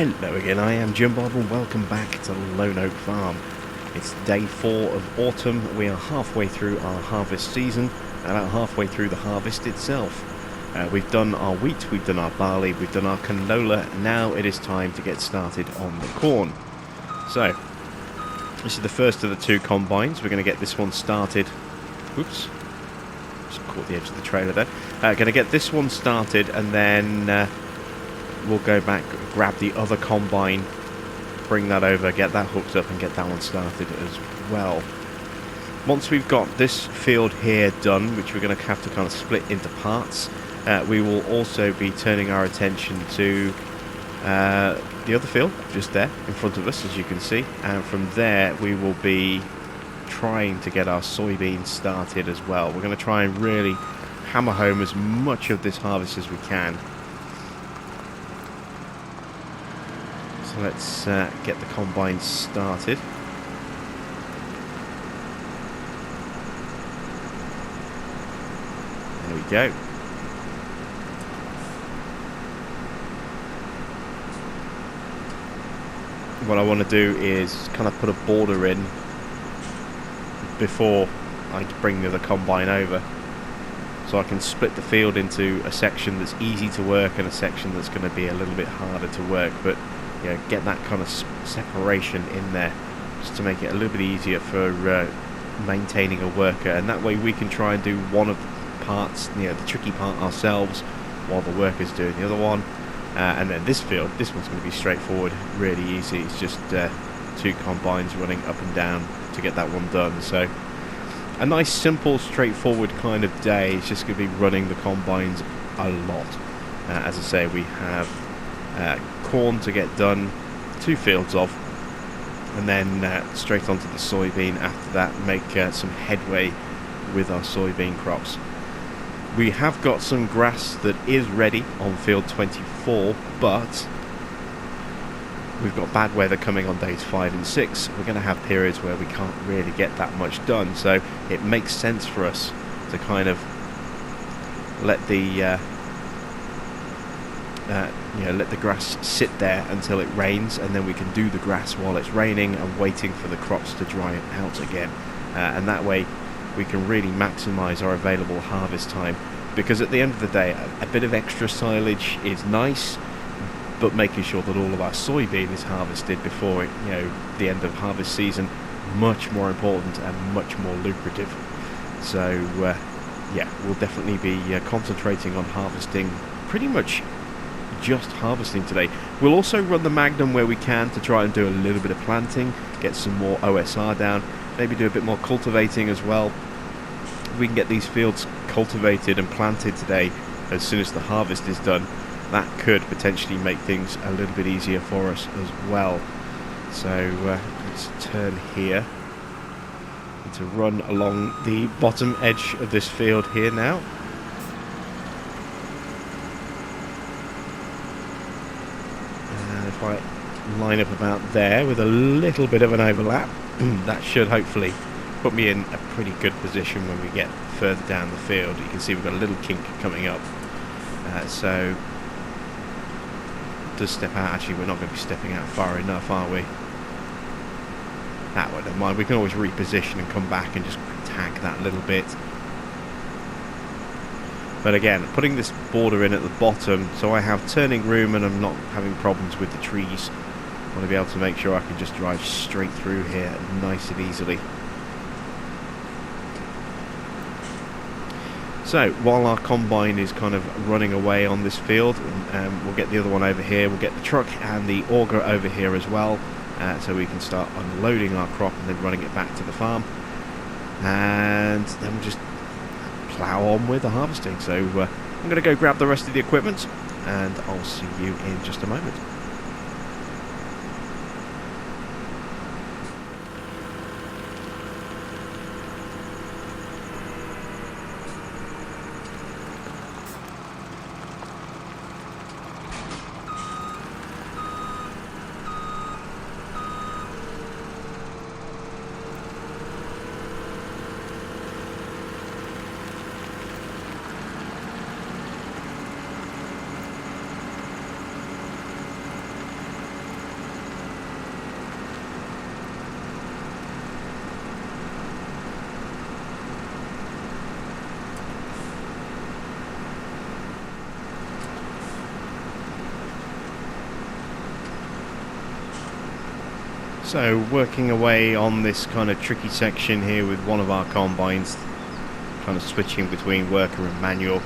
Hello again, I am Jim Bob and welcome back to Lone Oak Farm. It's day 4 of autumn. We are halfway through our harvest season, about halfway through the harvest itself. We've done our wheat, we've done our barley, we've done our canola. Now it is time to get started on the corn. So, this is the first of the 2 combines. We're going to get this one started. Oops, just caught the edge of the trailer there. Going to get this one started and then we'll go back, grab the other combine, bring that over, get that hooked up and get that one started as well. Once we've got this field here done, which we're going to have to kind of split into parts, we will also be turning our attention to the other field just there in front of us, as you can see, and from there we will be trying to get our soybeans started as well. We're going to try and really hammer home as much of this harvest as we can. So let's get the combine started. There we go. What I want to do is kind of put a border in before I bring the other combine over, so I can split the field into a section that's easy to work and a section that's going to be a little bit harder to work, but you know, get that kind of separation in there just to make it a little bit easier for maintaining a worker, and that way we can try and do one of the parts, you know, the tricky part ourselves, while the worker's doing the other one. And then this field, this one's going to be straightforward, really easy. It's just 2 combines running up and down to get that one done. So a nice, simple, straightforward kind of day. It's just going to be running the combines a lot. As I say, we have corn to get done, 2 fields of, and then straight onto the soybean after that, make some headway with our soybean crops. We have got some grass that is ready on field 24, but we've got bad weather coming on days 5 and 6. We're going to have periods where we can't really get that much done, so it makes sense for us to kind of let the let the grass sit there until it rains, and then we can do the grass while it's raining and waiting for the crops to dry out again, and that way we can really maximize our available harvest time, because at the end of the day a bit of extra silage is nice, but making sure that all of our soybean is harvested before the end of harvest season, much more important and much more lucrative. So yeah, we'll definitely be concentrating on harvesting, pretty much just harvesting today. We'll also run the Magnum where we can to try and do a little bit of planting, get some more OSR down, maybe do a bit more cultivating as well. If we can get these fields cultivated and planted today as soon as the harvest is done, that could potentially make things a little bit easier for us as well. So let's turn here to run along the bottom edge of this field here now. And if I line up about there with a little bit of an overlap, that should hopefully put me in a pretty good position when we get further down the field. You can see we've got a little kink coming up, so to step out. Actually, we're not going to be stepping out far enough, are we? Well, never mind, we can always reposition and come back and just tag that little bit. But again, putting this border in at the bottom so I have turning room and I'm not having problems with the trees. I want to be able to make sure I can just drive straight through here nice and easily. So while our combine is kind of running away on this field, we'll get the other one over here, we'll get the truck and the auger over here as well, so we can start unloading our crop and then running it back to the farm, and then we'll just plough on with the harvesting. So I'm going to go grab the rest of the equipment and I'll see you in just a moment. So working away on this kind of tricky section here with one of our combines, kind of switching between worker and manual,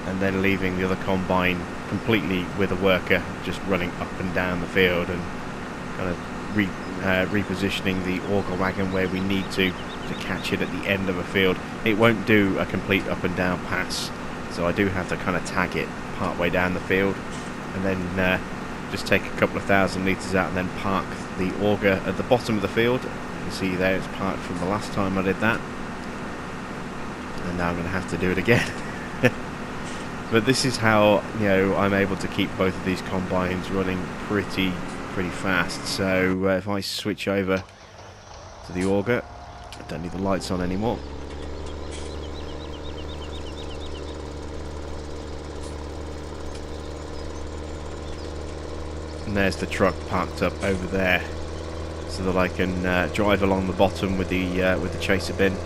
and then leaving the other combine completely with a worker, just running up and down the field and kind of repositioning the auger wagon where we need to catch it at the end of a field. It won't do a complete up and down pass, so I do have to kind of tag it part way down the field, and then just take a couple of 1,000 litres out and then park the auger at the bottom of the field. You can see there it's parked from the last time I did that, and now I'm going to have to do it again. But this is how, you know, I'm able to keep both of these combines running pretty fast. So if I switch over to the auger, I don't need the lights on anymore. And there's the truck parked up over there, so that I can drive along the bottom with the chaser bin,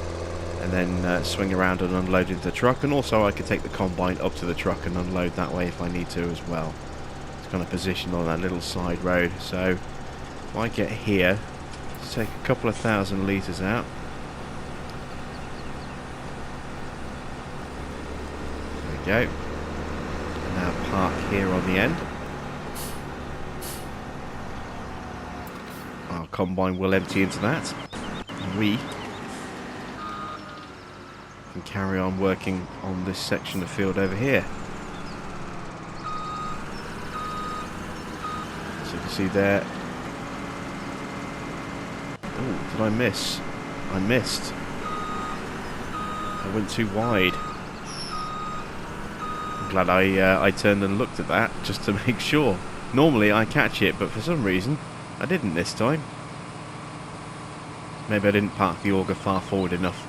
and then swing around and unload into the truck. And also I could take the combine up to the truck and unload that way if I need to as well. It's kind of positioned on that little side road. So if I get here, let's take a couple of 1,000 litres out. There we go. And now park here on the end. Our combine will empty into that, and we can carry on working on this section of field over here. So you can see there. Oh, did I miss? I missed. I went too wide. I'm glad I turned and looked at that just to make sure. Normally I catch it, but for some reason I didn't this time. Maybe I didn't park the auger far forward enough,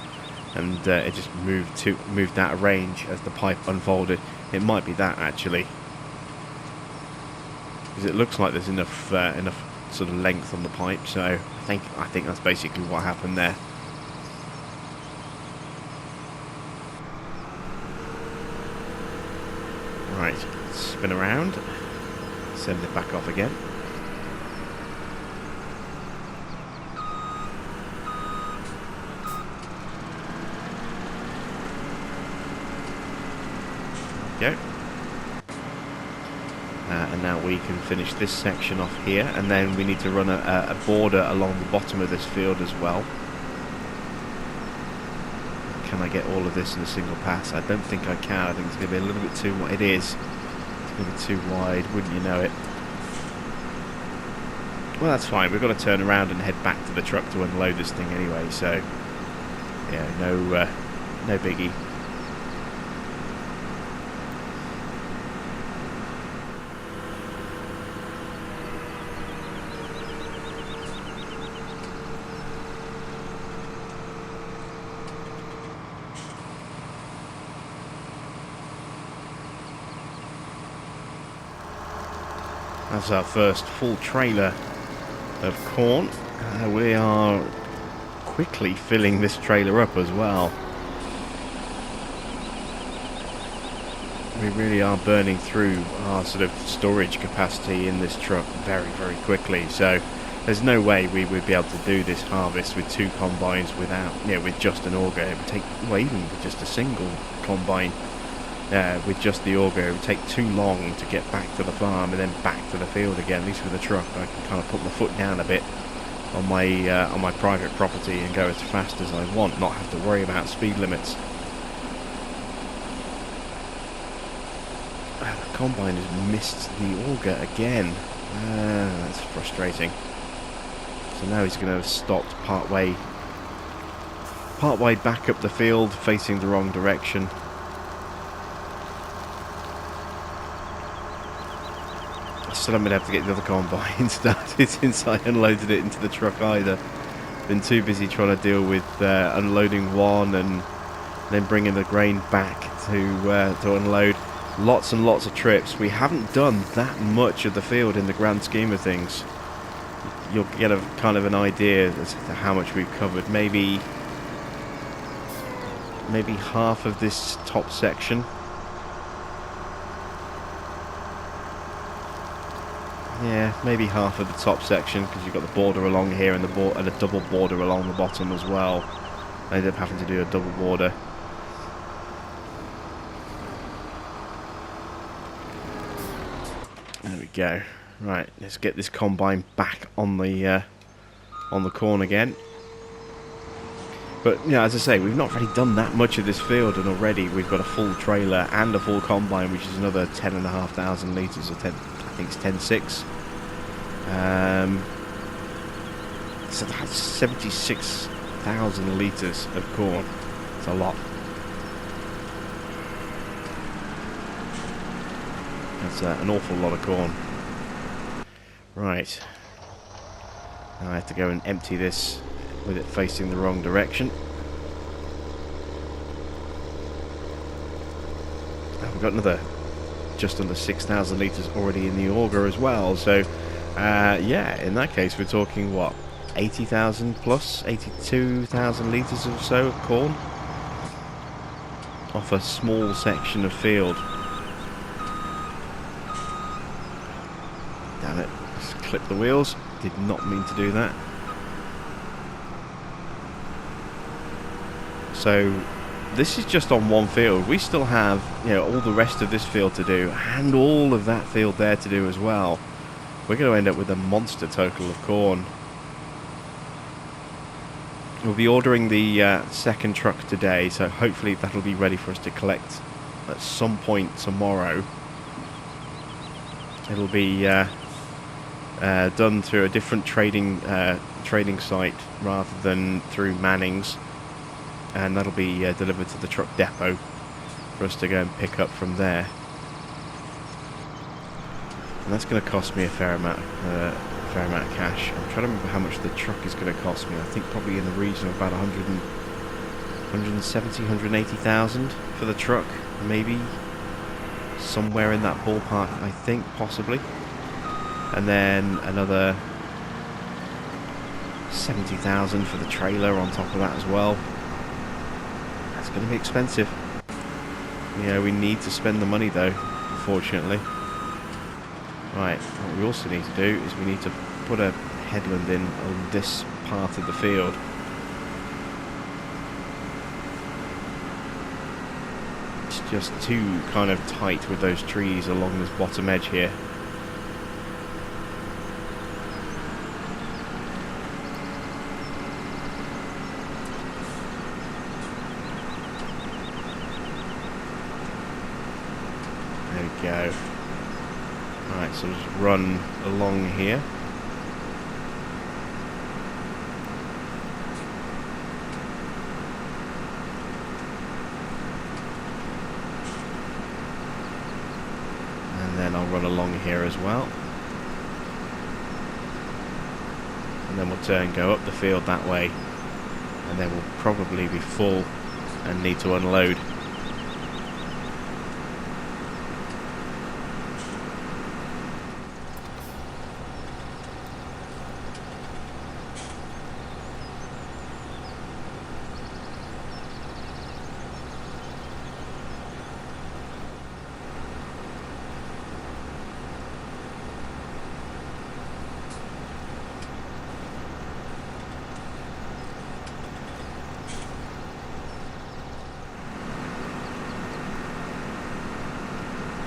and it just moved out of range as the pipe unfolded. It might be that actually, because it looks like there's enough sort of length on the pipe. So I think that's basically what happened there. Right, spin around, send it back off again. Go. And now we can finish this section off here, and then we need to run a border along the bottom of this field as well. Can I get all of this in a single pass? I don't think I can. I think it's going to be a little bit too wide. It is. It's going to be too wide, wouldn't you know it? Well, that's fine. We've got to turn around and head back to the truck to unload this thing anyway, so yeah, no biggie. That's our first full trailer of corn. We are quickly filling this trailer up as well. We really are burning through our sort of storage capacity in this truck very quickly. So there's no way we would be able to do this harvest with two combines without, with just an auger. It would take, well, even with just a single combine. With just the auger, it would take too long to get back to the farm and then back to the field again. At least with the truck, I can kind of put my foot down a bit on my private property and go as fast as I want, not have to worry about speed limits. The combine has missed the auger again. That's frustrating. So now he's going to have stopped part way back up the field, facing the wrong direction. I still haven't been able to get the other combine started since I unloaded it into the truck either. Been too busy trying to deal with unloading one and then bringing the grain back to unload. Lots and lots of trips. We haven't done that much of the field in the grand scheme of things. You'll get a kind of an idea as to how much we've covered. Maybe half of this top section. Yeah, maybe half of the top section, because you've got the border along here and a double border along the bottom as well. I ended up having to do a double border. There we go. Right, let's get this combine back on the corn again. But, you know, as I say, we've not really done that much of this field, and already we've got a full trailer and a full combine, which is another 10,500 litres, or 10, I think it's 10.6. So that's 76,000 litres of corn. It's a lot. That's an awful lot of corn. Right. Now I have to go and empty this with it facing the wrong direction. Oh, we've got another just under 6,000 litres already in the auger as well. So, yeah, in that case, we're talking, what, 80,000 plus, 82,000 litres or so of corn off a small section of field. Damn it, just clip the wheels. Did not mean to do that. So this is just on one field. We still have, you know, all the rest of this field to do and all of that field there to do as well. We're going to end up with a monster total of corn. We'll be ordering the second truck today, so hopefully that'll be ready for us to collect at some point tomorrow. It'll be done through a different trading site rather than through Manning's. And that'll be delivered to the truck depot for us to go and pick up from there. And that's going to cost me a fair amount of cash. I'm trying to remember how much the truck is going to cost me. I think probably in the region of about 170, 180,000 for the truck, maybe somewhere in that ballpark, I think, possibly. And then another 70,000 for the trailer on top of that as well. It's going to be expensive. You know, we need to spend the money though, unfortunately. Right, what we also need to do is we need to put a headland in on this part of the field. It's just too kind of tight with those trees along this bottom edge here. Go. Right, so just run along here. And then I'll run along here as well. And then we'll turn and go up the field that way. And then we'll probably be full and need to unload.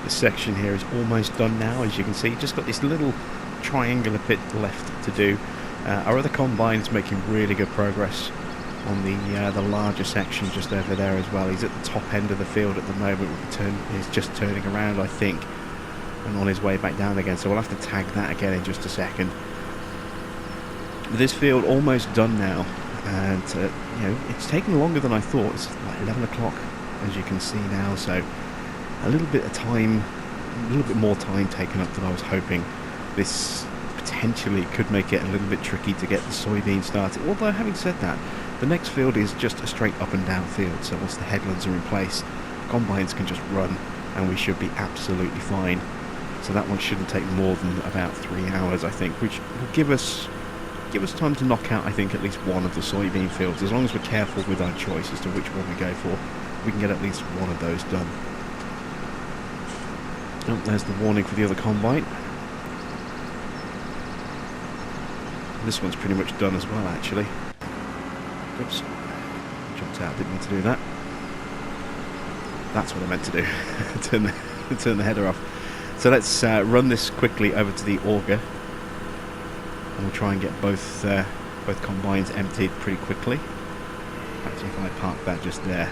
This section here is almost done now, as you can see. Just got this little triangular bit left to do. Our other combine is making really good progress on the larger section just over there as well. He's at the top end of the field at the moment. He's just turning around, I think, and on his way back down again. So we'll have to tag that again in just a second. But this field almost done now, and you know, it's taking longer than I thought. It's like 11 o'clock, as you can see now. So a little bit more time taken up than I was hoping. This potentially could make it a little bit tricky to get the soybean started. Although, having said that, the next field is just a straight up and down field, so once the headlands are in place, combines can just run and we should be absolutely fine. So that one shouldn't take more than about 3 hours, I think, which will give us time to knock out, I think, at least one of the soybean fields. As long as we're careful with our choice as to which one we go for, we can get at least one of those done. Oh, there's the warning for the other combine. This one's pretty much done as well, actually. Oops. Jumped out, didn't mean to do that. That's what I meant to do. turn the header off. So let's run this quickly over to the auger. And we'll try and get both combines emptied pretty quickly. Actually, if I park that just there.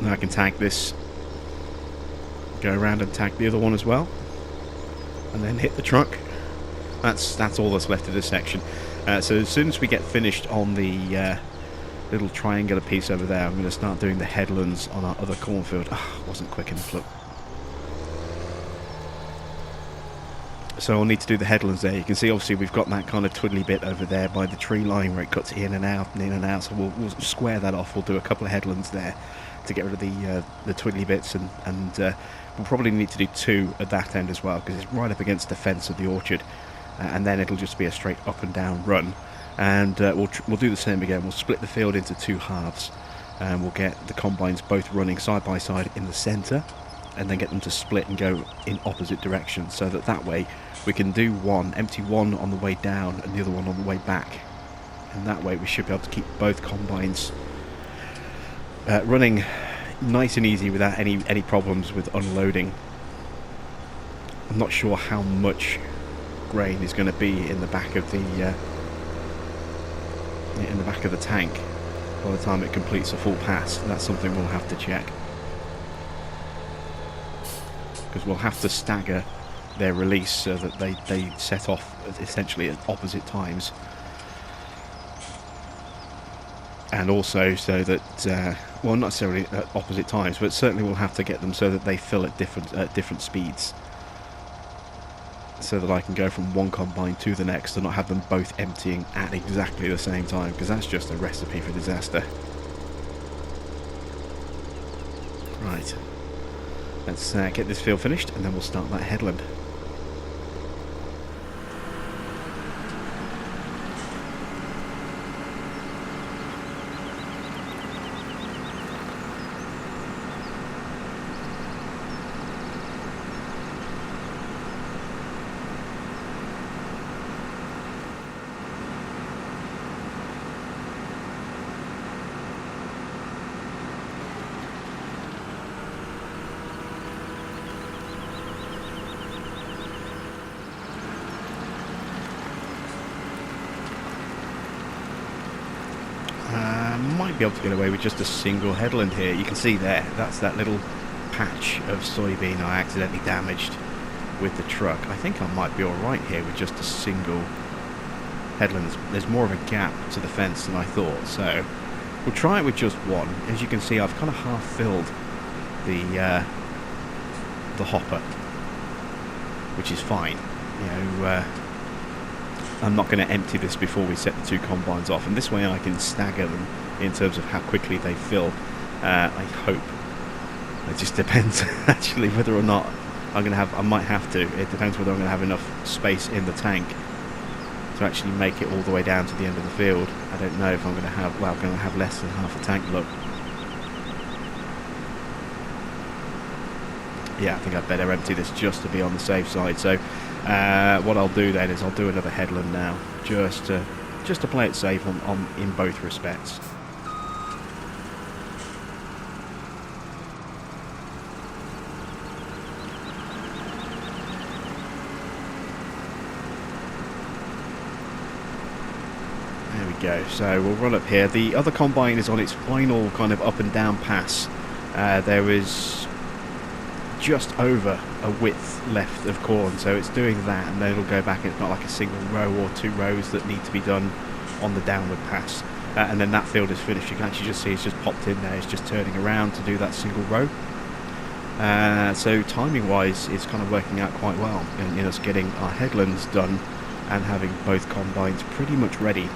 Now I can tag this, go around and tag the other one as well, and then hit the truck. That's all that's left of this section. So as soon as we get finished on the little triangular piece over there, I'm going to start doing the headlands on our other cornfield. Wasn't quick enough, look. So I'll need to do the headlands there. You can see obviously we've got that kind of twiddly bit over there by the tree line where it cuts in and out and in and out. So we'll square that off. We'll do a couple of headlands there to get rid of the twiddly bits, and we'll probably need to do 2 at that end as well, because it's right up against the fence of the orchard, and then it'll just be a straight up and down run. And we'll do the same again. We'll split the field into 2 halves, and we'll get the combines both running side by side in the centre, and then get them to split and go in opposite directions, so that way we can do empty one on the way down and the other one on the way back, and that way we should be able to keep both combines running nice and easy without any problems with unloading. I'm not sure how much grain is going to be in the back of the tank by the time it completes a full pass. That's something we'll have to check, because we'll have to stagger their release so that they set off essentially at opposite times, and also so that well, not necessarily at opposite times, but certainly we'll have to get them so that they fill at different speeds, so that I can go from one combine to the next and not have them both emptying at exactly the same time, because that's just a recipe for disaster. Right, let's get this field finished and then we'll start that headland. Might be able to get away with just a single headland here. You can see there, that's that little patch of soybean I accidentally damaged with the truck. I think I might be alright here with just a single headland. There's more of a gap to the fence than I thought, so we'll try it with just one. As you can see, I've kind of half filled the hopper, which is fine. You know, I'm not going to empty this before we set the 2 combines off, and this way I can stagger them in terms of how quickly they fill. I hope. It just depends actually whether or not I'm going to have. I might have to. It depends whether I'm going to have enough space in the tank to actually make it all the way down to the end of the field. I don't know if I'm going to have. Well, I'm going to have less than half a tank. Look. Yeah, I think I'd better empty this just to be on the safe side. So what I'll do then is I'll do another headland now, just to play it safe in both respects. There we go. So we'll run up here. The other combine is on its final kind of up and down pass. There is just over a width left of corn, so it's doing that, and then it'll go back. It's not like a single row or 2 rows that need to be done on the downward pass, and then that field is finished. You can actually just see it's just popped in there. It's just turning around to do that single row. So timing wise it's kind of working out quite well in us getting our headlands done and having both combines pretty much ready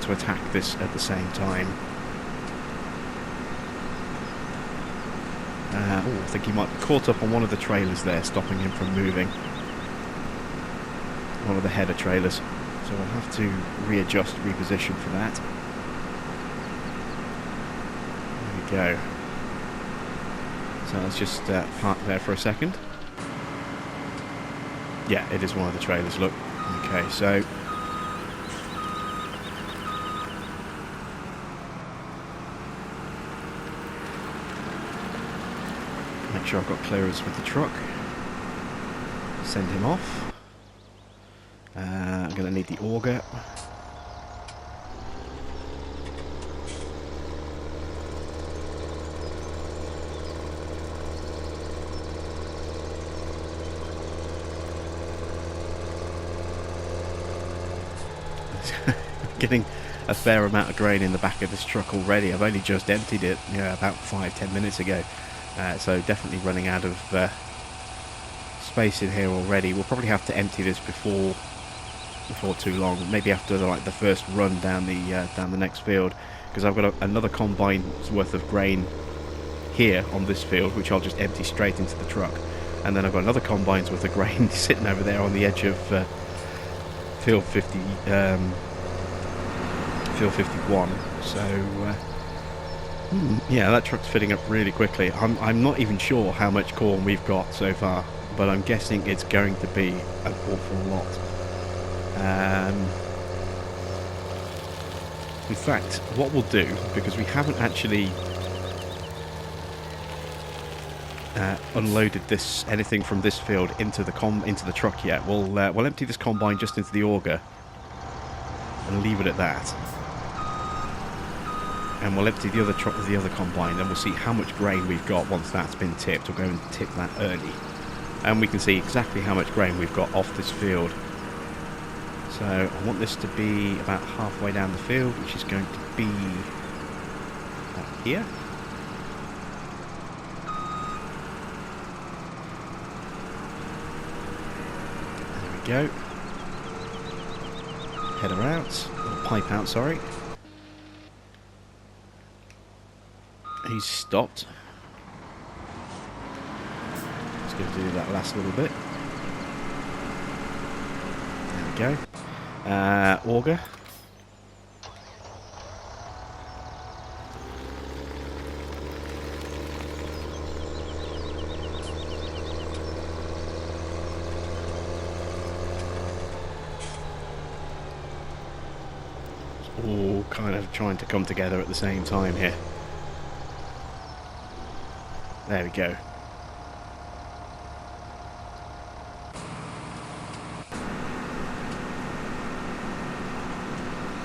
to attack this at the same time. I think he might be caught up on one of the trailers there, stopping him from moving. One of the header trailers. So we'll have to readjust, reposition for that. There we go. So let's just park there for a second. Yeah, it is one of the trailers, look. Okay, so make sure I've got clearance with the truck. Send him off. I'm going to need the auger. Getting a fair amount of grain in the back of this truck already. I've only just emptied it, about 5-10 minutes ago. So definitely running out of space in here already. We'll probably have to empty this before too long. Maybe after the first run down the next field, because I've got another combine's worth of grain here on this field, which I'll just empty straight into the truck. And then I've got another combine's worth of grain sitting over there on the edge of field 50. Field 51. So yeah, that truck's filling up really quickly. I'm not even sure how much corn we've got so far, but I'm guessing it's going to be an awful lot. In fact, what we'll do, because we haven't actually unloaded anything from this field into the truck yet, we'll empty this combine just into the auger and leave it at that. And we'll empty the other combine, then we'll see how much grain we've got once that's been tipped. We'll go and tip that early, and we can see exactly how much grain we've got off this field. So I want this to be about halfway down the field, which is going to be about here. There we go. Header out, or pipe out, sorry. He's stopped. Just going to do that last little bit. There we go. Auger. It's all kind of trying to come together at the same time here. There we go.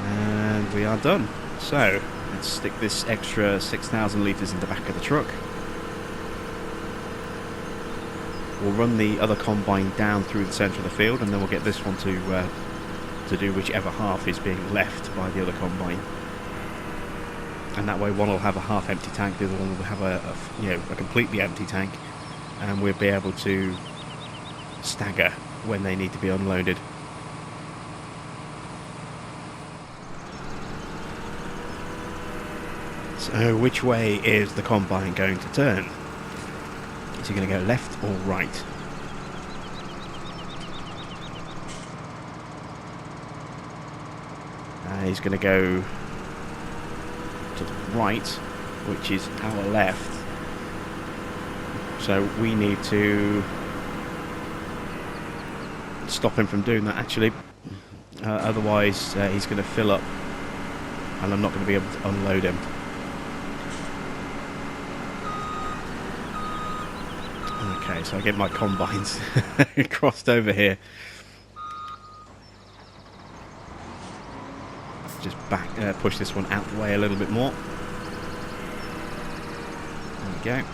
And we are done. So, let's stick this extra 6,000 litres in the back of the truck. We'll run the other combine down through the centre of the field, and then we'll get this one to do whichever half is being left by the other combine. And that way one will have a half empty tank, the other one will have a completely empty tank, and we'll be able to stagger when they need to be unloaded. So which way is the combine going to turn? Is he going to go left or right? He's going to go to the right, which is our left. So we need to stop him from doing that, actually. Otherwise he's going to fill up and I'm not going to be able to unload him. Okay, so I get my combines crossed over here. Just push this one out the way a little bit more. There we go.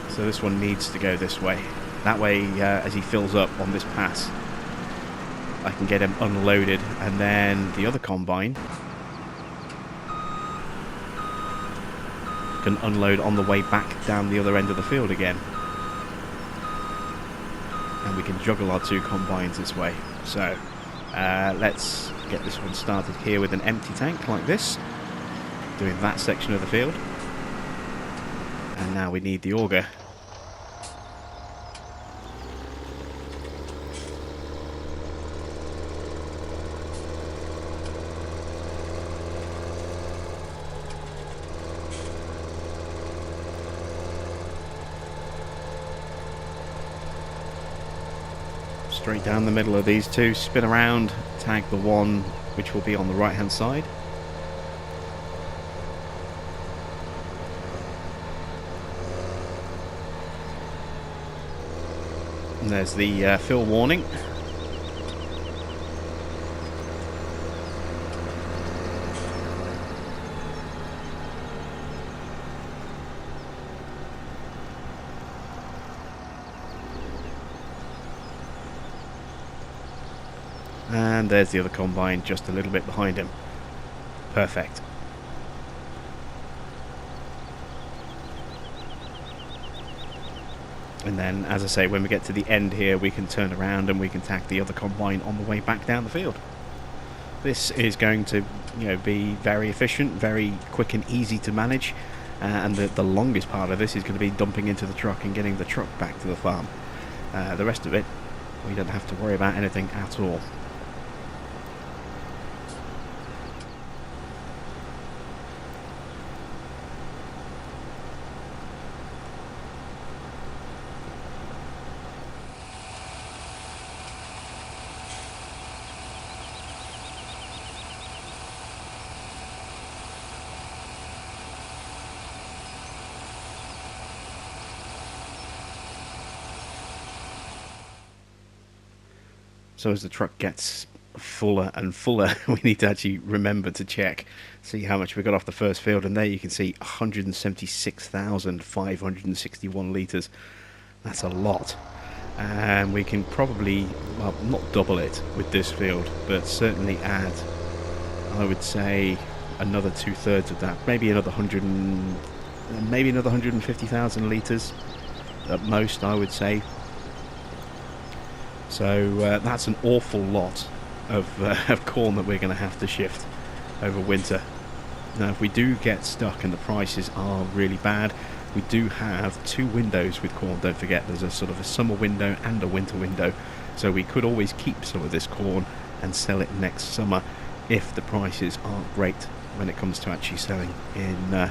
So this one needs to go this way. That way, as he fills up on this pass, I can get him unloaded, and then the other combine can unload on the way back down the other end of the field again. And we can juggle our two combines this way. So let's get this one started here with an empty tank like this, doing that section of the field. And now we need the auger. straight down the middle of these two, spin around, tag the one which will be on the right hand side. And there's the fill warning. And there's the other combine just a little bit behind him. Perfect. And then, as I say, when we get to the end here, we can turn around and we can tack the other combine on the way back down the field. This is going to, be very efficient, very quick and easy to manage. And the longest part of this is going to be dumping into the truck and getting the truck back to the farm. The rest of it, we don't have to worry about anything at all. So as the truck gets fuller and fuller, we need to actually remember to check, see how much we got off the first field, and there you can see 176,561 litres. That's a lot. And we can probably, well, not double it with this field, but certainly add, I would say, another 2/3 of that, maybe another 150,000 litres at most, I would say. So that's an awful lot of corn that we're going to have to shift over winter. Now, if we do get stuck and the prices are really bad, we do have 2 windows with corn. Don't forget, there's a sort of a summer window and a winter window. So we could always keep some of this corn and sell it next summer if the prices aren't great when it comes to actually selling in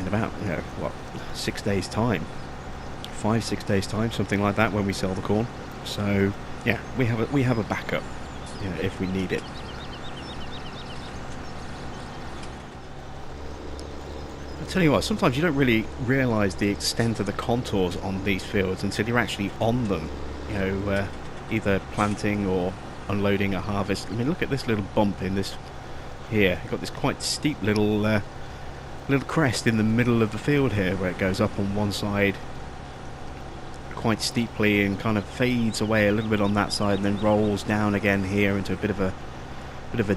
about 6 days time, 5-6 days time, something like that, when we sell the corn. So yeah, we have a backup, if we need it. I'll tell you what, sometimes you don't really realise the extent of the contours on these fields until you're actually on them, either planting or unloading a harvest. I mean, look at this little bump in this here. You've got this quite steep little crest in the middle of the field here, where it goes up on one side quite steeply and kind of fades away a little bit on that side, and then rolls down again here into a bit of a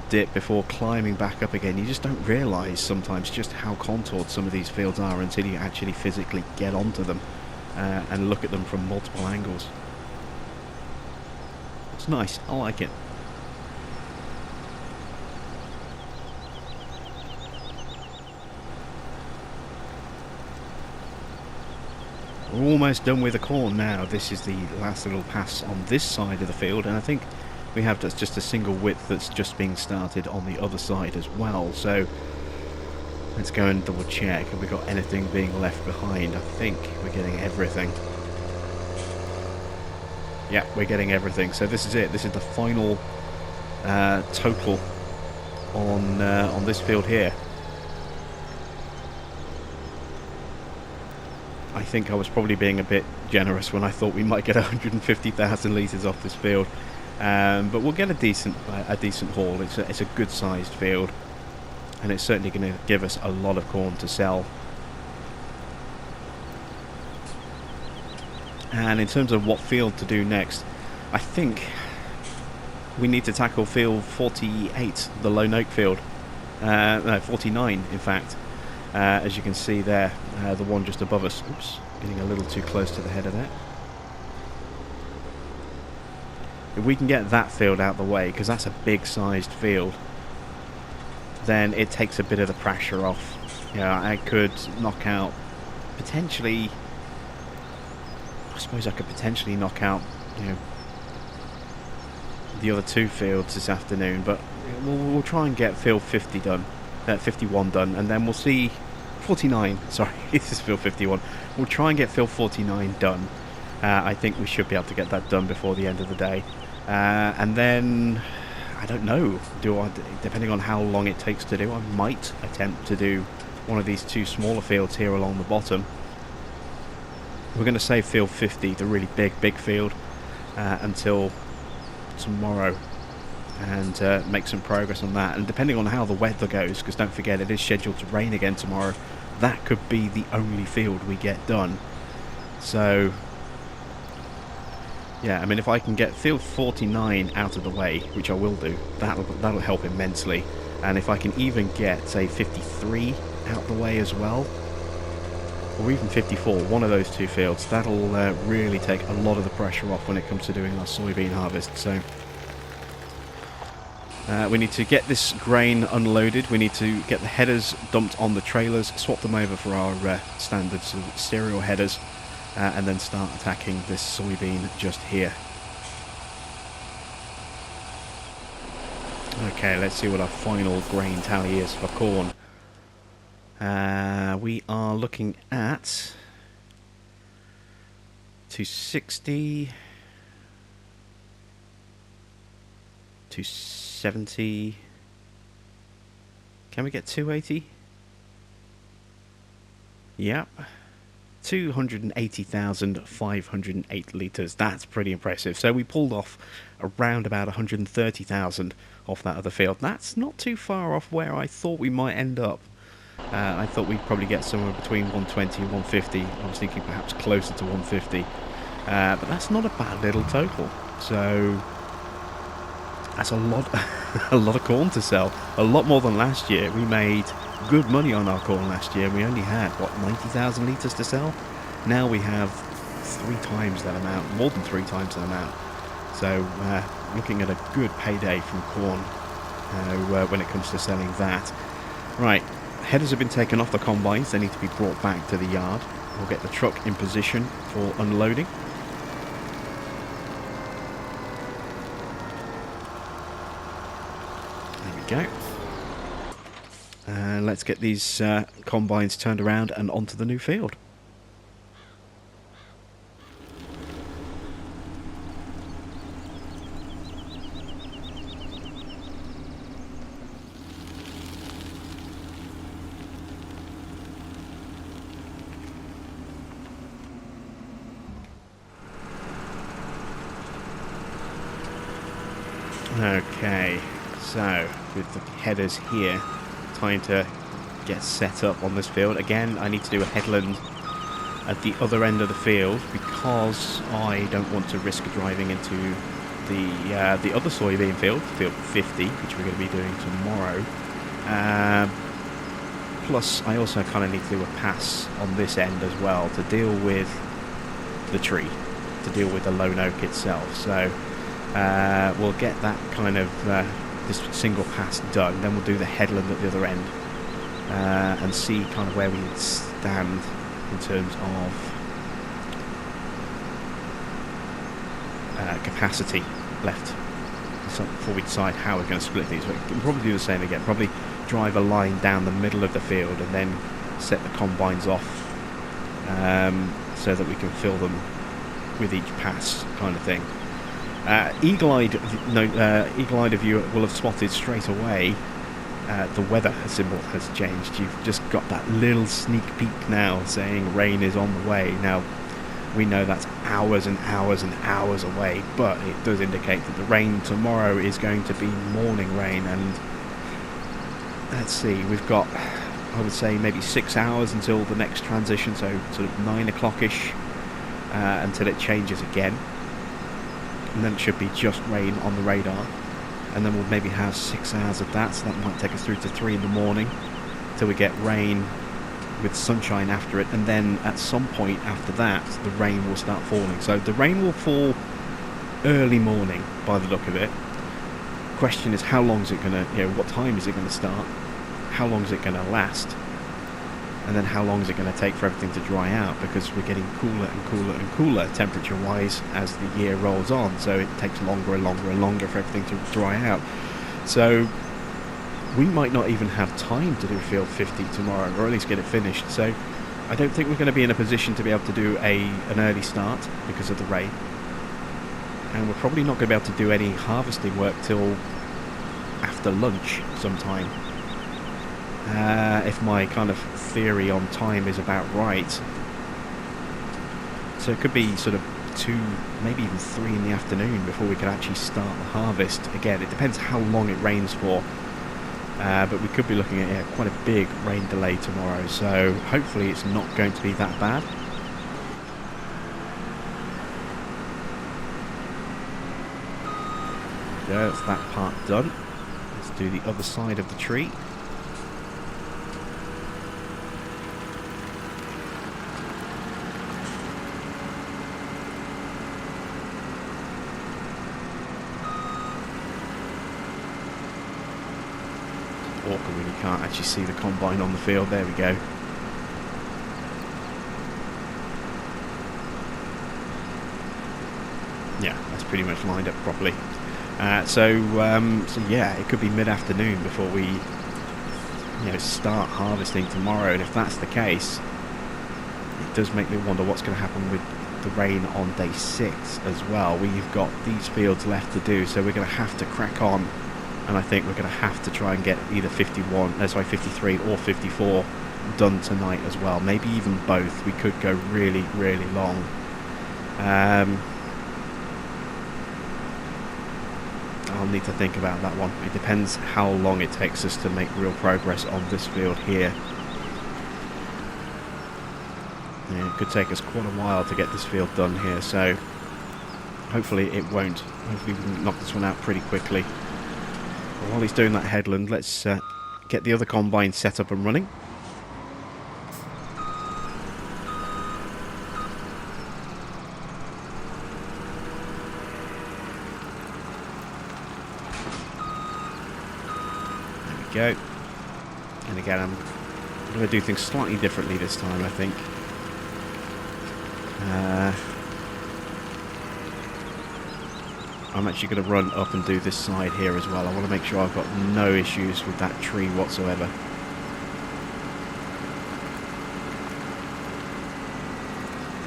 dip before climbing back up again. You just don't realise sometimes just how contoured some of these fields are until you actually physically get onto them and look at them from multiple angles. It's nice, I like it. We're almost done with the corn now. This is the last little pass on this side of the field, and I think we have just a single width that's just being started on the other side as well. So let's go and double check. Have we got anything being left behind? I think we're getting everything. Yeah, we're getting everything. So this is it. This is the final total on this field here. I think I was probably being a bit generous when I thought we might get 150,000 litres off this field, but we'll get a decent haul. It's a good sized field, and it's certainly going to give us a lot of corn to sell. And in terms of what field to do next, I think we need to tackle field 48, the lone oak field. No, 49 in fact. As you can see there, the one just above us. Oops, getting a little too close to the head of that. If we can get that field out of the way, because that's a big sized field, then it takes a bit of the pressure off. I could knock out potentially, I suppose I could potentially knock out the other 2 fields this afternoon, but we'll try and get field 50 done. 51 done, and then we'll see 49, sorry, this is field 51. We'll try and get field 49 done, I think we should be able to get that done before the end of the day. And then, I don't know, depending on how long it takes to do, I might attempt to do one of these 2 smaller fields here along the bottom. We're going to save field 50, the really big field, until tomorrow, and make some progress on that. And depending on how the weather goes, because don't forget it is scheduled to rain again tomorrow, that could be the only field we get done. So yeah, I mean, if I can get field 49 out of the way, which I will do, that'll help immensely. And if I can even get, say, 53 out the way as well, or even 54, one of those 2 fields, that'll really take a lot of the pressure off when it comes to doing our soybean harvest. So we need to get this grain unloaded, we need to get the headers dumped on the trailers, swap them over for our standard serial headers, and then start attacking this soybean just here. Okay, let's see what our final grain tally is for corn. We are looking at 260, 270. Can we get 280? Yep. 280,508 litres. That's pretty impressive. So we pulled off around about 130,000 off that other field. That's not too far off where I thought we might end up. I thought we'd probably get somewhere between 120 and 150. I was thinking perhaps closer to 150. But that's not a bad little total. So that's a lot, a lot of corn to sell. A lot more than last year. We made good money on our corn last year. We only had, what, 90,000 litres to sell? Now we have 3 times that amount, more than 3 times that amount. So looking at a good payday from corn when it comes to selling that. Right, headers have been taken off the combines. They need to be brought back to the yard. We'll get the truck in position for unloading. There we go. Let's get these combines turned around and onto the new field. Okay, so with the headers here, time to get set up on this field. Again, I need to do a headland at the other end of the field because I don't want to risk driving into the other soybean field, field 50, which we're going to be doing tomorrow. Plus, I also kind of need to do a pass on this end as well to deal with the tree, to deal with the lone oak itself. So we'll get that kind of this single pass done, then we'll do the headland at the other end and see kind of where we stand in terms of capacity left before we decide how we're going to split these. We can probably do the same again, probably drive a line down the middle of the field and then set the combines off so that we can fill them with each pass kind of thing. Eagle-eyed of you will have spotted straight away the weather symbol has changed. You've just got that little sneak peek now saying rain is on the way. Now, we know that's hours and hours and hours away, but it does indicate that the rain tomorrow is going to be morning rain. And let's see, we've got, I would say, maybe 6 hours until the next transition, so sort of 9 o'clock-ish until it changes again. And then it should be just rain on the radar. And then we'll maybe have 6 hours of that, so that might take us through to 3 in the morning till we get rain with sunshine after it. And then at some point after that, the rain will start falling. So the rain will fall early morning by the look of it. Question is, how long is it going to, what time is it going to start? How long is it going to last? And then how long is it going to take for everything to dry out, because we're getting cooler and cooler and cooler temperature-wise as the year rolls on, so it takes longer and longer and longer for everything to dry out. So we might not even have time to do field 50 tomorrow, or at least get it finished. So I don't think we're going to be in a position to be able to do an early start because of the rain. And we're probably not going to be able to do any harvesting work till after lunch sometime. If my kind of theory on time is about right. So it could be sort of 2, maybe even 3 in the afternoon before we could actually start the harvest. Again, it depends how long it rains for. But we could be looking at quite a big rain delay tomorrow. So hopefully it's not going to be that bad. There, that's that part done. Let's do the other side of the tree. Awkward when you can't actually see the combine on the field. There we go. Yeah, that's pretty much lined up properly. So yeah, it could be mid-afternoon before we, start harvesting tomorrow. And if that's the case, it does make me wonder what's going to happen with the rain on day 6 as well. We've got these fields left to do, so we're going to have to crack on. And I think we're going to have to try and get either 53 or 54 done tonight as well. Maybe even both. We could go really, really long. I'll need to think about that one. It depends how long it takes us to make real progress on this field here. Yeah, it could take us quite a while to get this field done here, so hopefully it won't. Hopefully we can knock this one out pretty quickly. But while he's doing that headland, let's get the other combine set up and running. Go. And again, I'm going to do things slightly differently this time, I think. I'm actually going to run up and do this side here as well. I want to make sure I've got no issues with that tree whatsoever.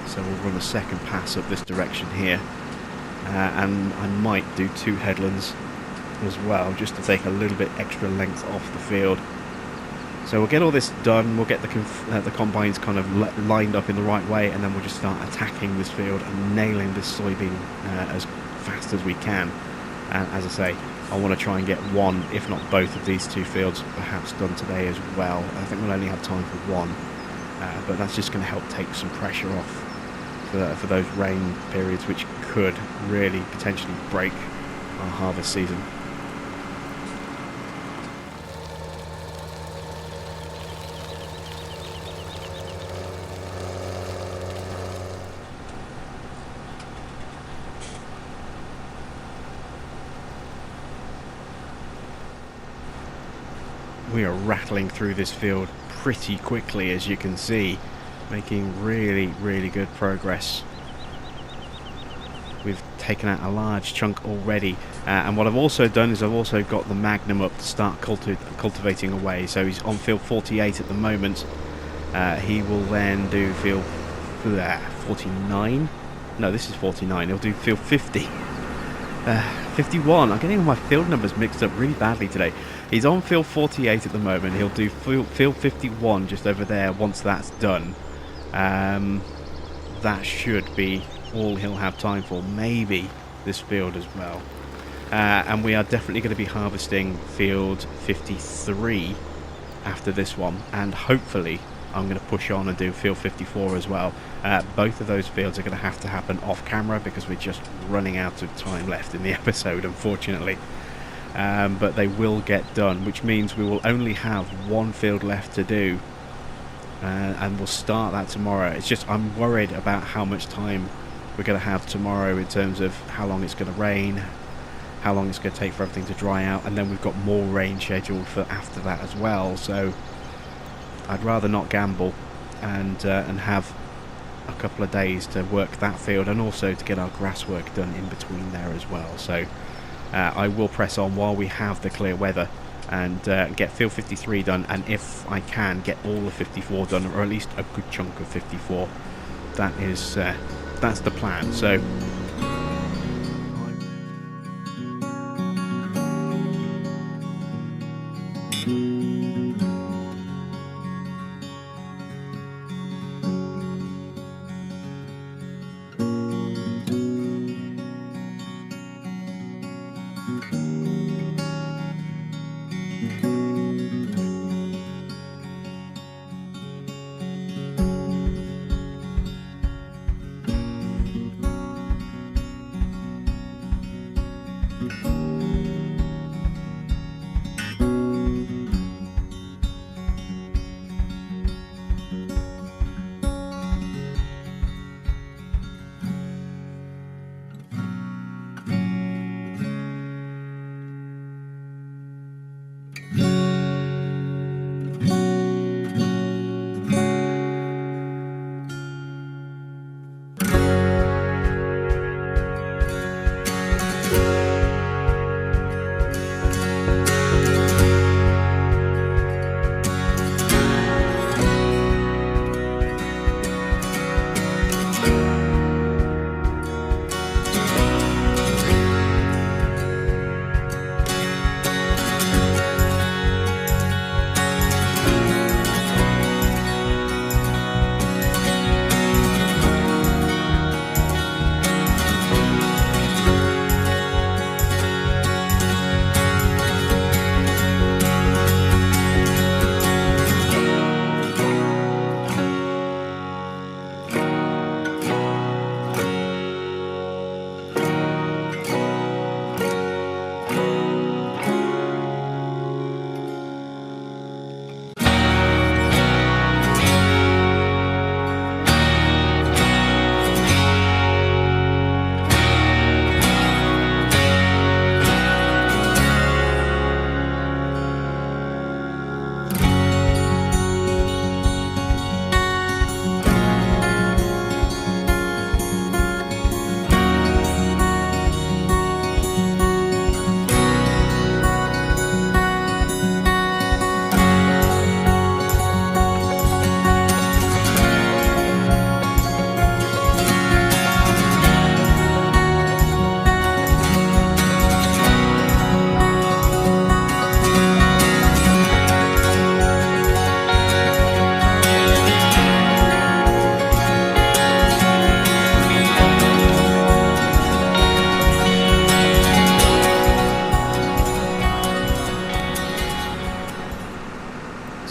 So we'll run a second pass up this direction here. And I might do 2 headlands as well, just to take a little bit extra length off the field. So we'll get all this done, we'll get the combines kind of lined up in the right way, and then we'll just start attacking this field and nailing this soybean as fast as we can. And as I say, I want to try and get one, if not both of these 2 fields perhaps done today as well. I think we'll only have time for one, but that's just going to help take some pressure off for those rain periods, which could really potentially break our harvest season. We are rattling through this field pretty quickly, as you can see, making really, really good progress. We've taken out a large chunk already, and what I've also done is I've also got the Magnum up to start cultivating away. So he's on field 48 at the moment. He will then do field 49. No, this is 49. He'll do field 50. 51. I'm getting all my field numbers mixed up really badly today. He's on field 48 at the moment. He'll do field 51 just over there once that's done. That should be all he'll have time for. Maybe this field as well. And we are definitely going to be harvesting field 53 after this one. And hopefully I'm going to push on and do field 54 as well. Both of those fields are going to have to happen off camera because we're just running out of time left in the episode, unfortunately. But they will get done, which means we will only have one field left to do, and we'll start that tomorrow. It's just I'm worried about how much time we're going to have tomorrow in terms of how long it's going to rain, how long it's going to take for everything to dry out, and then we've got more rain scheduled for after that as well. So I'd rather not gamble and have a couple of days to work that field and also to get our grass work done in between there as well. So I will press on while we have the clear weather, and get field 53 done, and if I can get all of 54 done, or at least a good chunk of 54. That is that's the plan. So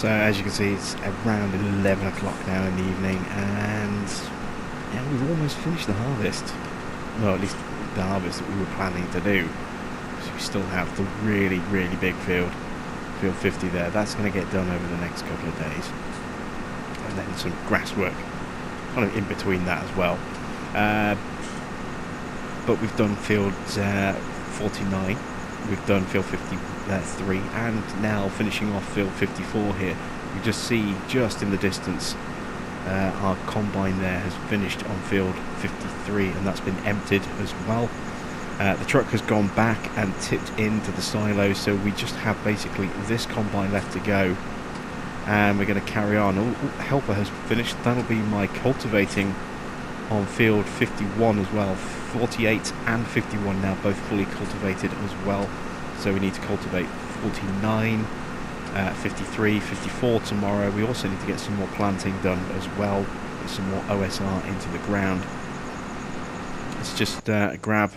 as you can see, it's around 11 o'clock now in the evening, and yeah, we've almost finished the harvest. Well, at least the harvest that we were planning to do. So we still have the really, really big field 50 there. That's going to get done over the next couple of days. And then some grass work kind of in between that as well. But we've done field 49, we've done field 53, and now finishing off field 54 here. You just see just in the distance our combine there has finished on field 53, and that's been emptied as well. The truck has gone back and tipped into the silos, so we just have basically this combine left to go, and we're going to carry on. Helper has finished. That'll be my cultivating on field 51 as well. 48 and 51 now both fully cultivated as well, so we need to cultivate 49, 53, 54 tomorrow. We also need to get some more planting done as well, get some more OSR into the ground. Let's just grab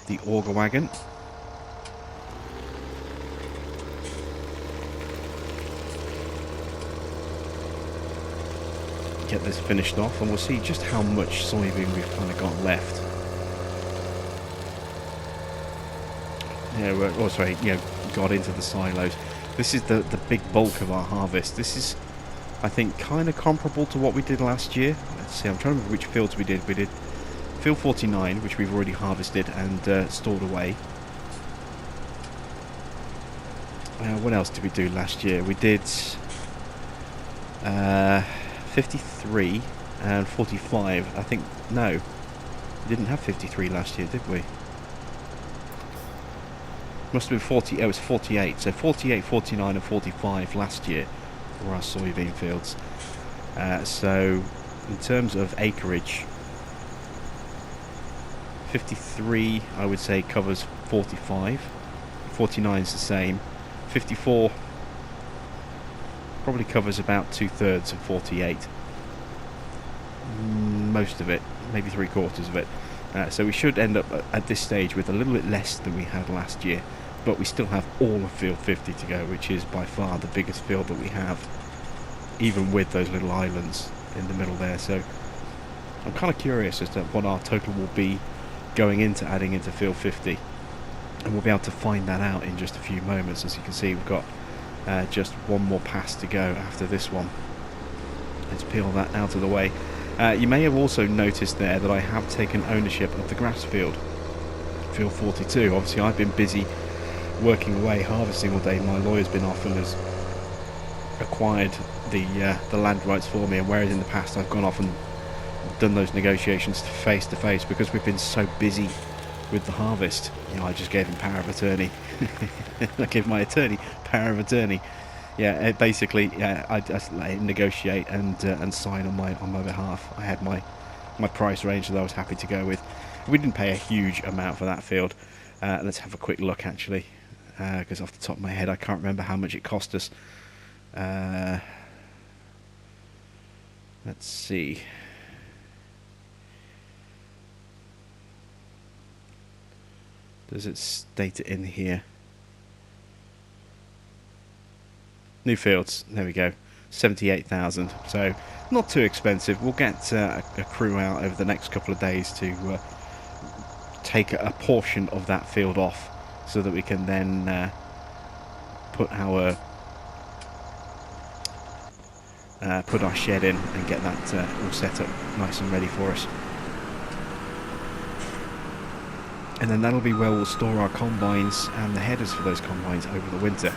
the auger wagon. Get this finished off, and we'll see just how much soybean we've kind of got left. Yeah, we're also, got into the silos. This is the big bulk of our harvest. This is, I think, kind of comparable to what we did last year. Let's see, I'm trying to remember which fields we did. We did field 49, which we've already harvested and stored away. What else did we do last year? We did 53 and 45. I think, no, we didn't have 53 last year, did we? Must have been 40, oh, it's 48. So 48, 49 and 45 last year were our soybean fields. So in terms of acreage, 53 I would say covers 45, 49 is the same, 54 probably covers about 2/3 of 48, most of it, maybe 3/4 of it. So we should end up at this stage with a little bit less than we had last year, but we still have all of field 50 to go, which is by far the biggest field that we have, even with those little islands in the middle there. So I'm kind of curious as to what our total will be going into adding into field 50, and we'll be able to find that out in just a few moments. As you can see, we've got just one more pass to go after this one. Let's peel that out of the way. You may have also noticed there that I have taken ownership of the grass field, field 42. Obviously I've been busy working away, harvesting all day. My lawyer's been off and has acquired the land rights for me, and whereas in the past I've gone off and done those negotiations face to face, because we've been so busy with the harvest, you know, I just gave him power of attorney. I gave my attorney power of attorney. Yeah, basically, yeah, I just let him negotiate and sign on my behalf. I had my price range that I was happy to go with. We didn't pay a huge amount for that field. Let's have a quick look actually, because off the top of my head I can't remember how much it cost us. Let's see. Does it state it in here? New fields, there we go, 78,000. So not too expensive. We'll get a crew out over the next couple of days to take a portion of that field off, so that we can then put our shed in and get that all set up nice and ready for us. And then that'll be where we'll store our combines and the headers for those combines over the winter.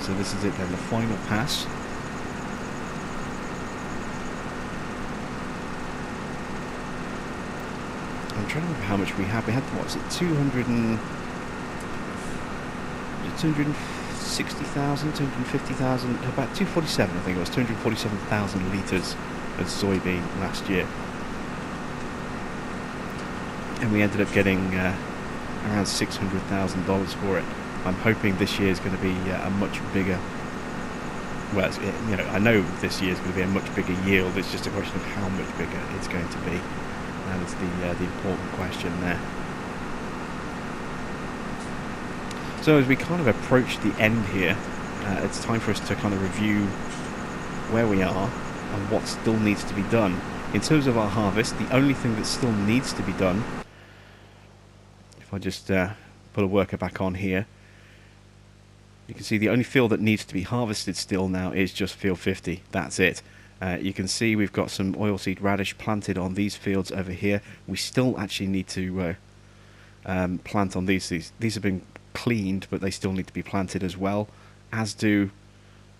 So this is it then, the final pass. I'm trying to remember how much we had. We had, what was it, 260,000, 250,000, about 247 I think it was, 247,000 litres of soybean last year. And we ended up getting around $600,000 for it. I'm hoping this year is going to be a much bigger. Well, you know, I know this year is going to be a much bigger yield. It's just a question of how much bigger it's going to be. That is the important question there. So as we kind of approach the end here, it's time for us to kind of review where we are and what still needs to be done. In terms of our harvest, the only thing that still needs to be done, if I just put a worker back on here, you can see the only field that needs to be harvested still now is just field 50. That's it. You can see we've got some oilseed radish planted on these fields over here. We still actually need to plant on these. These have been cleaned, but they still need to be planted as well, as do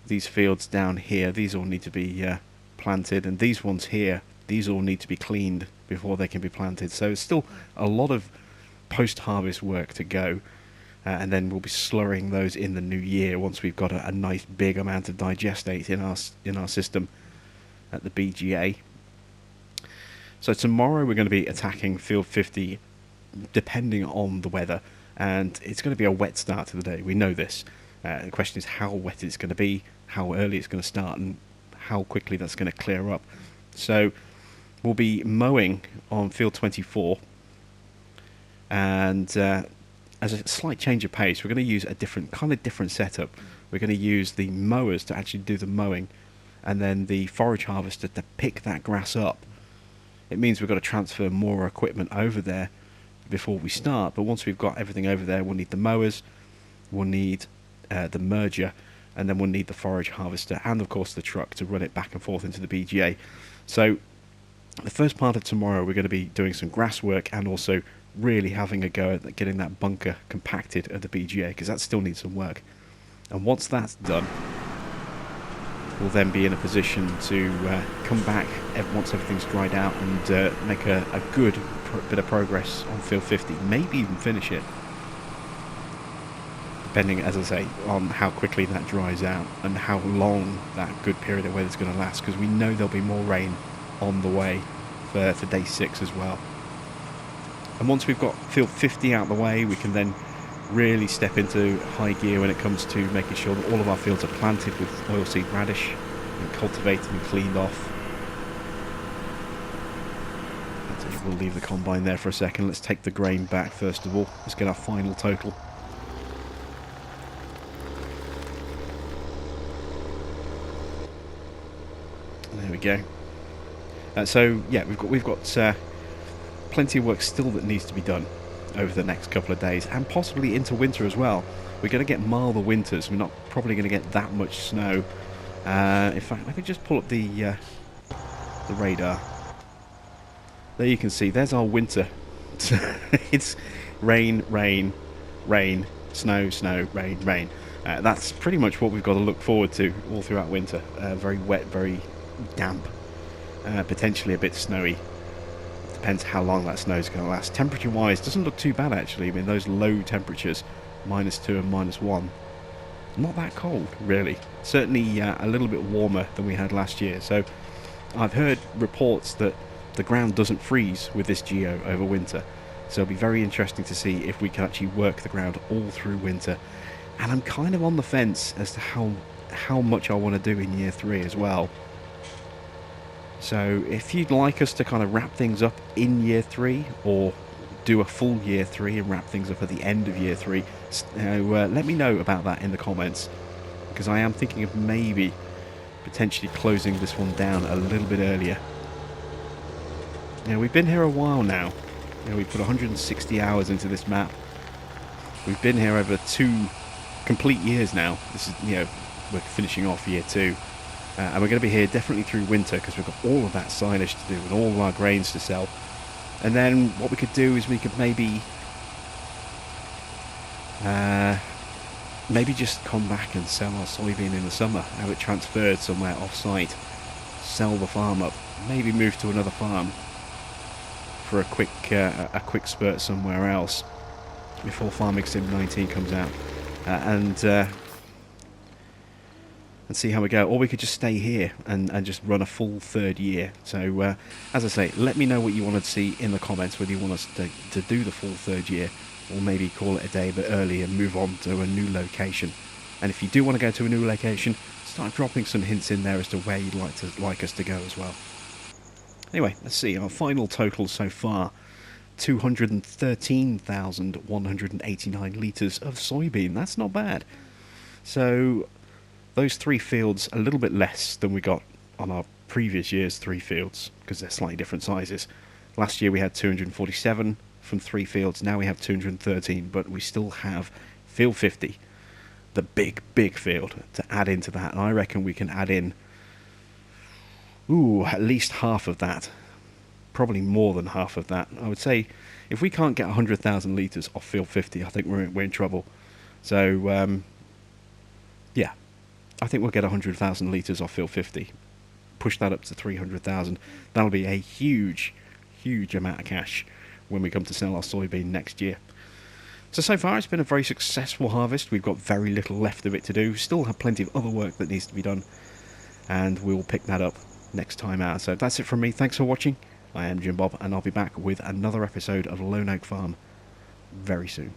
these fields down here. These all need to be planted, and these ones here, these all need to be cleaned before they can be planted. So it's still a lot of post-harvest work to go. And then we'll be slurrying those in the new year once we've got a nice big amount of digestate in our system at the BGA. So tomorrow we're going to be attacking field 50, depending on the weather, and it's going to be a wet start to the day. We know this. The question is how wet it's going to be, how early it's going to start, and how quickly that's going to clear up. So we'll be mowing on field 24, and as a slight change of pace, we're going to use a different setup. We're going to use the mowers to actually do the mowing, and then the forage harvester to pick that grass up. It means we've got to transfer more equipment over there before we start, but once we've got everything over there, we'll need the mowers, we'll need the merger, and then we'll need the forage harvester, and of course the truck to run it back and forth into the BGA. So the first part of tomorrow we're going to be doing some grass work, and also really having a go at getting that bunker compacted at the BGA, because that still needs some work. And once that's done, we'll then be in a position to come back once everything's dried out and make a good bit of progress on field 50, maybe even finish it, depending, as I say, on how quickly that dries out and how long that good period of weather's going to last, because we know there'll be more rain on the way for day 6 as well. And once we've got field 50 out of the way, we can then really step into high gear when it comes to making sure that all of our fields are planted with oilseed radish and cultivated and cleaned off. We'll leave the combine there for a second. Let's take the grain back first of all. Let's get our final total. There we go. So yeah, we've got plenty of work still that needs to be done over the next couple of days, and possibly into winter as well. We're going to get milder winters. We're not probably going to get that much snow. In fact, let me just pull up the radar. There you can see, there's our winter. It's rain, rain, rain, snow, snow, rain, rain. That's pretty much what we've got to look forward to all throughout winter. Very wet, very damp, potentially a bit snowy. Depends how long that snow is going to last. Temperature wise, doesn't look too bad actually. I mean, those low temperatures, -2 and -1, not that cold really. Certainly a little bit warmer than we had last year. So I've heard reports that the ground doesn't freeze with this geo over winter, so it'll be very interesting to see if we can actually work the ground all through winter. And I'm kind of on the fence as to how much I want to do in year 3 as well. So if you'd like us to kind of wrap things up in year 3, or do a full year 3 and wrap things up at the end of year 3, let me know about that in the comments, because I am thinking of maybe potentially closing this one down a little bit earlier. You know, we've been here a while now. You know, we put 160 hours into this map. We've been here over 2 complete years now. This is, you know, we're finishing off year 2. And we're going to be here definitely through winter, because we've got all of that silage to do and all of our grains to sell. And then what we could do is we could maybe just come back and sell our soybean in the summer, have it transferred somewhere off-site, sell the farm up, maybe move to another farm for a quick spurt somewhere else before Farming Sim 19 comes out, and see how we go. Or we could just stay here and just run a full 3rd year. So as I say, let me know what you want to see in the comments, whether you want us to do the full 3rd year, or maybe call it a day a bit early and move on to a new location. And if you do want to go to a new location, start dropping some hints in there as to where you'd like us to go as well. Anyway, let's see, our final total so far, 213,189 litres of soybean. That's not bad. So those 3 fields, a little bit less than we got on our previous year's 3 fields, because they're slightly different sizes. Last year we had 247 from 3 fields, now we have 213, but we still have field 50, the big field, to add into that. And I reckon we can add in at least half of that, probably more than half of that. I would say if we can't get 100,000 litres off field 50, I think we're in trouble. So yeah, I think we'll get 100,000 litres off field 50, push that up to 300,000. That'll be a huge amount of cash when we come to sell our soybean next year. So far it's been a very successful harvest. We've got very little left of it to do. Still have plenty of other work that needs to be done, and we'll pick that up next time out. So that's it from me. Thanks for watching. I am Jim Bob, and I'll be back with another episode of Lone Oak Farm very soon.